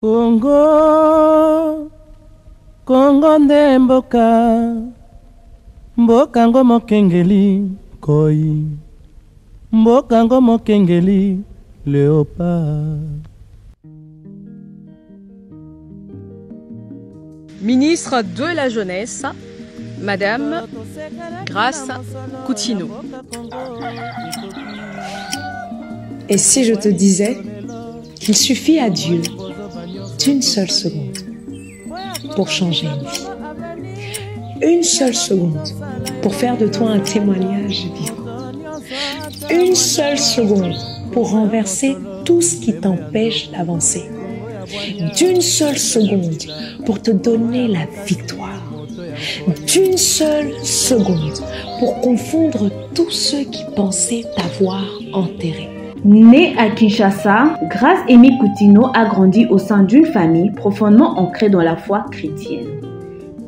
Congo, Congo nde mboka, mboka ngo mokengeli koi, mboka ngo mokengeli léopard. Ministre de la Jeunesse, Madame Grace Coutinho. Et si je te disais qu'il suffit à Dieu d'une seule seconde pour changer une vie, une seule seconde pour faire de toi un témoignage vivant, une seule seconde pour renverser tout ce qui t'empêche d'avancer, d'une seule seconde pour te donner la victoire, d'une seule seconde pour confondre tous ceux qui pensaient t'avoir enterré. Née à Kinshasa, Grace Amy Coutinho a grandi au sein d'une famille profondément ancrée dans la foi chrétienne.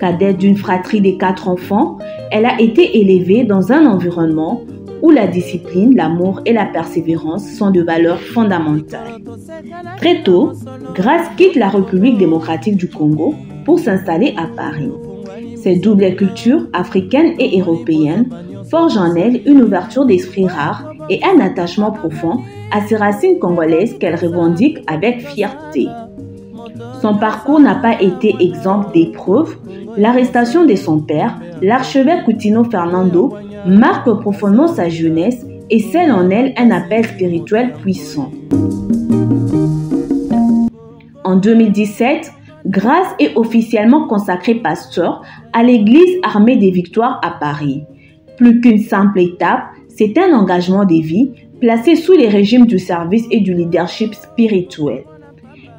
Cadette d'une fratrie de 4 enfants, elle a été élevée dans un environnement où la discipline, l'amour et la persévérance sont de valeurs fondamentales. Très tôt, Grace quitte la République démocratique du Congo pour s'installer à Paris. Cette double culture africaine et européenne forge en elle une ouverture d'esprit rare et un attachement profond à ses racines congolaises qu'elle revendique avec fierté. Son parcours n'a pas été exempt d'épreuves. L'arrestation de son père, l'archevêque Coutinho Fernando, marque profondément sa jeunesse et scelle en elle un appel spirituel puissant. En 2017, Grace est officiellement consacrée pasteur à l'église Armée des Victoires à Paris. Plus qu'une simple étape, c'est un engagement de vie placé sous les régimes du service et du leadership spirituel.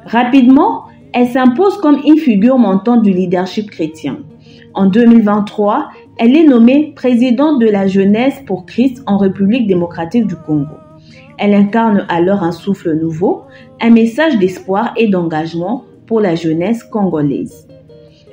Rapidement, elle s'impose comme une figure montante du leadership chrétien. En 2023, elle est nommée présidente de la Jeunesse pour Christ en République démocratique du Congo. Elle incarne alors un souffle nouveau, un message d'espoir et d'engagement pour la jeunesse congolaise.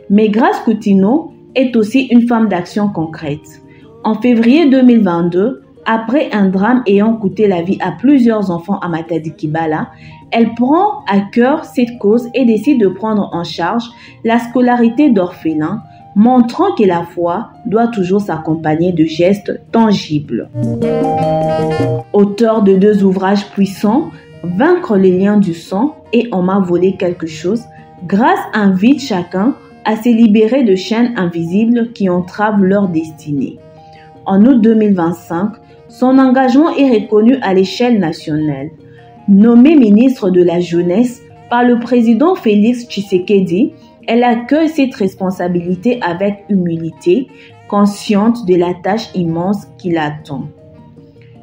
Mais Grace Coutinho est aussi une femme d'action concrète. En février 2022, après un drame ayant coûté la vie à plusieurs enfants à Matadi-Kibala, elle prend à cœur cette cause et décide de prendre en charge la scolarité d'orphelins, montrant que la foi doit toujours s'accompagner de gestes tangibles. Auteure de 2 ouvrages puissants, Vaincre les liens du sang et On m'a volé quelque chose, Grace invite chacun à se libérer de chaînes invisibles qui entravent leur destinée. En août 2025, son engagement est reconnu à l'échelle nationale. Nommée ministre de la Jeunesse par le président Félix Tshisekedi, elle accueille cette responsabilité avec humilité, consciente de la tâche immense qui l'attend.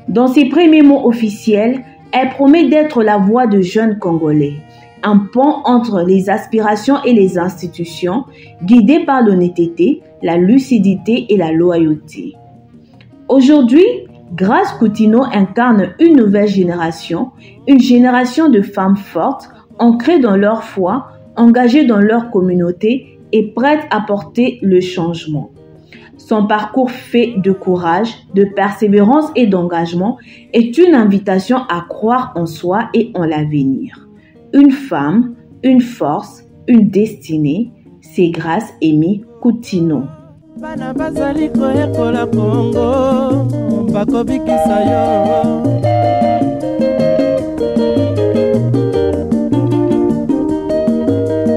Dans ses premiers mots officiels, elle promet d'être la voix de jeunes Congolais, un pont entre les aspirations et les institutions, guidée par l'honnêteté, la lucidité et la loyauté. Aujourd'hui, Grace Coutinho incarne une nouvelle génération, une génération de femmes fortes, ancrées dans leur foi, engagées dans leur communauté et prêtes à porter le changement. Son parcours fait de courage, de persévérance et d'engagement est une invitation à croire en soi et en l'avenir. Une femme, une force, une destinée, c'est Grace Amy Coutinho. Bana bazali koyekola Congo, bakobikisa yo.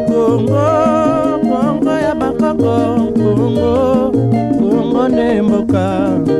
Congo, Congo ya bakoko, Congo, Congo ne mboka.